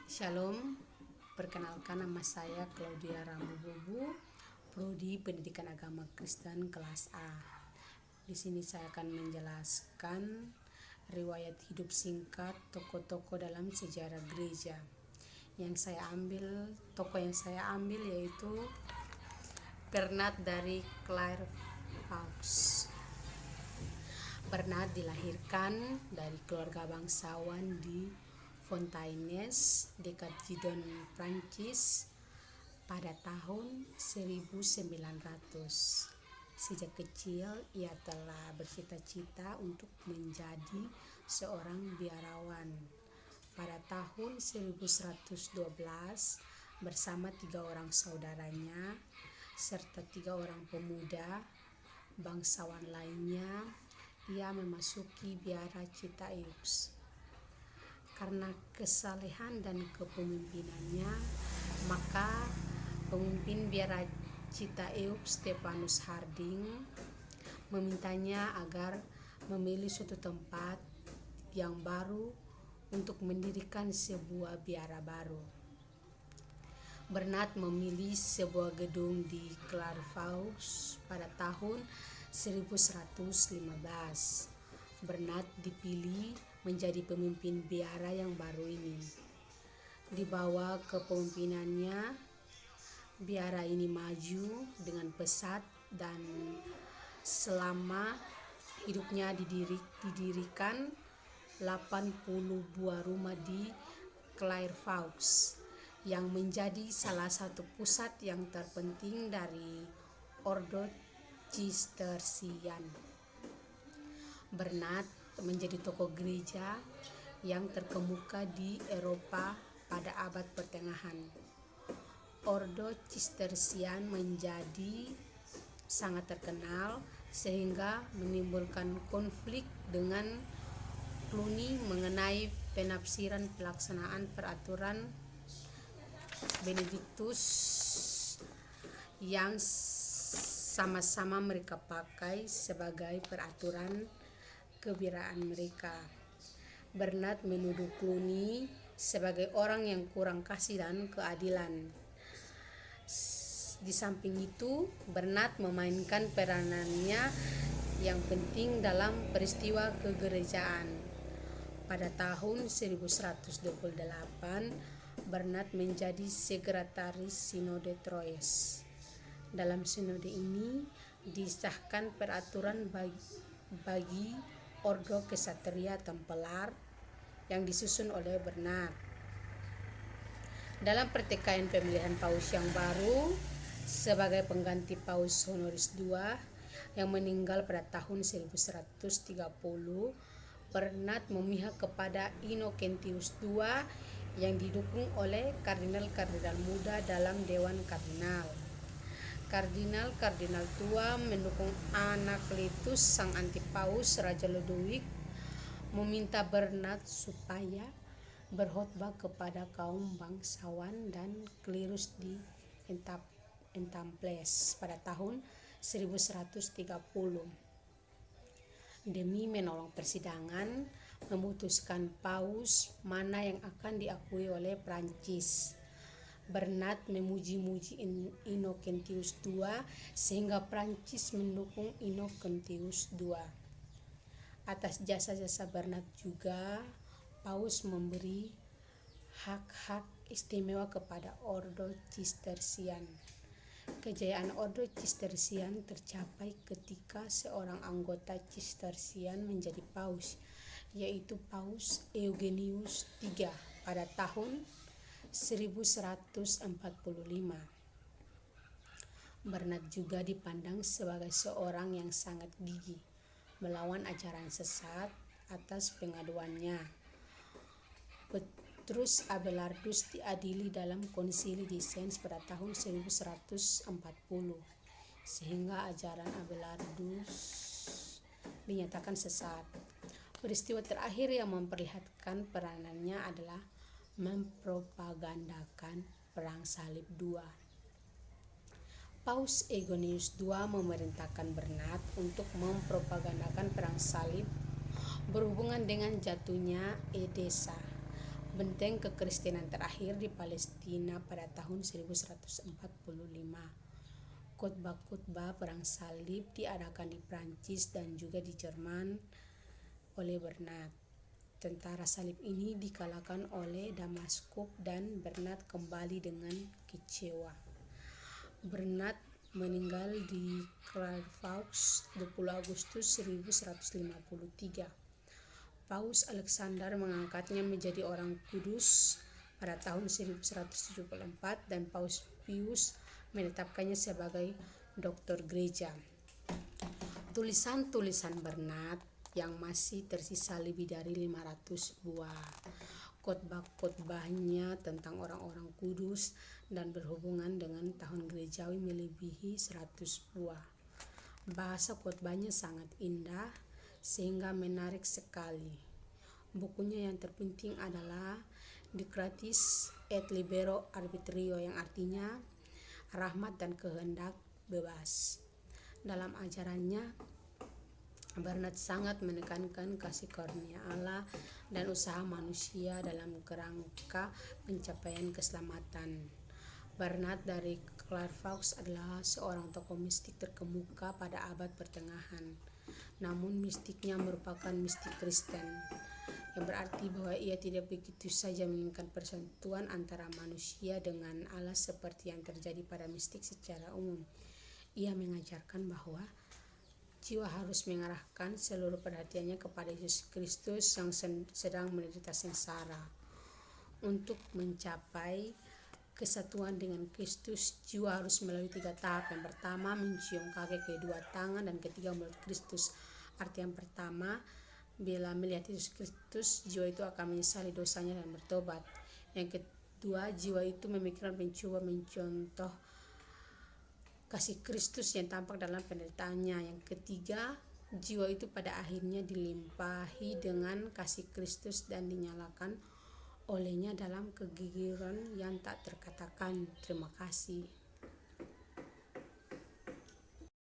Shalom, perkenalkan nama saya Claudia Rambobobu, Prodi Pendidikan Agama Kristen kelas A. Di sini saya akan menjelaskan riwayat hidup singkat tokoh-tokoh dalam sejarah gereja. Tokoh yang saya ambil yaitu Bernard dari Clairvaux. Bernard dilahirkan dari keluarga bangsawan di Fontaines, dekat Gidon, Prancis pada tahun 1900. Sejak kecil ia telah bercita-cita untuk menjadi seorang biarawan. Pada tahun 1112 bersama 3 orang saudaranya serta 3 orang pemuda bangsawan lainnya, ia memasuki biara Citaiux. Karena kesalehan dan kepemimpinannya, maka pemimpin biara Citaiux Stephanus Harding memintanya agar memilih suatu tempat yang baru untuk mendirikan sebuah biara baru. Bernard memilih sebuah gedung di Clairvaux pada tahun 1115. Bernard dipilih menjadi pemimpin biara yang baru ini. Di bawah kepemimpinannya, biara ini maju dengan pesat dan selama hidupnya didirikan 80 buah rumah di Clairvaux yang menjadi salah satu pusat yang terpenting dari Ordo Cistercian. Bernard menjadi tokoh gereja yang terkemuka di Eropa pada abad pertengahan. Ordo Cistercian menjadi sangat terkenal sehingga menimbulkan konflik dengan Cluny mengenai penafsiran pelaksanaan peraturan Benediktus yang sama-sama mereka pakai sebagai peraturan kebiraan mereka. Bernard menuduh Cluny sebagai orang yang kurang kasih dan keadilan. Di samping itu, Bernard memainkan peranannya yang penting dalam peristiwa kegerejaan. Pada tahun 1128, Bernard menjadi sekretaris Sinode Troyes. Dalam sinode ini disahkan peraturan bagi Ordo Kesatria Templar yang disusun oleh Bernard. Dalam pertikaian pemilihan paus yang baru sebagai pengganti Paus Honoris II yang meninggal pada tahun 1130, Bernard memihak kepada Innocentius II yang didukung oleh kardinal-kardinal muda dalam Dewan Kardinal. Kardinal tua mendukung Anakletus sang antipaus Raja Ludwig, meminta Bernard supaya berkhotbah kepada kaum bangsawan dan klerus di Entamples pada tahun 1130. Demi menolong persidangan memutuskan paus mana yang akan diakui oleh Prancis. Bernard memuji-muji Innocentius II sehingga Prancis mendukung Innocentius II. Atas jasa-jasa Bernard juga, Paus memberi hak-hak istimewa kepada Ordo Cistercian. Kejayaan Ordo Cistercian tercapai ketika seorang anggota Cistercian menjadi paus, yaitu Paus Eugenius III pada tahun 1145. Bernard juga dipandang sebagai seorang yang sangat gigih melawan ajaran sesat. Atas pengaduannya, Petrus Abelardus diadili dalam konsili di Sens pada tahun 1140, sehingga ajaran Abelardus dinyatakan sesat. Peristiwa terakhir yang memperlihatkan peranannya adalah mempropagandakan Perang Salib II. Paus Eugenius II memerintahkan Bernard untuk mempropagandakan Perang Salib berhubungan dengan jatuhnya Edessa. benteng kekristenan terakhir di Palestina pada tahun 1145. Khotbah-khotbah perang salib diadakan di Prancis dan juga di Jerman oleh Bernat. Tentara salib ini dikalahkan oleh Damaskop dan Bernat kembali dengan kecewa. Bernat meninggal di Clairvaux 20 Agustus 1153. Paus Alexander mengangkatnya menjadi orang kudus pada tahun 1174 dan Paus Pius menetapkannya sebagai doktor gereja. Tulisan-tulisan Bernat yang masih tersisa lebih dari 500 buah. Khotbah-khotbahnya tentang orang-orang kudus dan berhubungan dengan tahun gerejawi melebihi 100 buah. Bahasa khotbahnya sangat indah sehingga menarik sekali. Bukunya yang terpenting adalah De Gratiis et Libero Arbitrio, yang artinya rahmat dan kehendak bebas. Dalam ajarannya, Bernat sangat menekankan kasih karunia Allah dan usaha manusia dalam kerangka pencapaian keselamatan. Bernat dari Clairvaux adalah seorang tokoh mistik terkemuka pada abad pertengahan. Namun mistiknya merupakan mistik Kristen, yang berarti bahwa ia tidak begitu saja menginginkan persatuan antara manusia dengan Allah seperti yang terjadi pada mistik secara umum. Ia mengajarkan bahwa jiwa harus mengarahkan seluruh perhatiannya kepada Yesus Kristus yang sedang menderita sengsara. Untuk mencapai kesatuan dengan Kristus, jiwa harus melalui 3 tahap. Yang pertama, mencium kaki, kedua tangan, dan ketiga mulut Kristus. Arti yang pertama, bila melihat Yesus Kristus, jiwa itu akan menyesali dosanya dan bertobat. Yang kedua, jiwa itu memikirkan mencoba mencontoh kasih Kristus yang tampak dalam penderitaannya. Yang ketiga, jiwa itu pada akhirnya dilimpahi dengan kasih Kristus dan dinyalakan olehnya dalam kegigiran yang tak terkatakan. Terima kasih.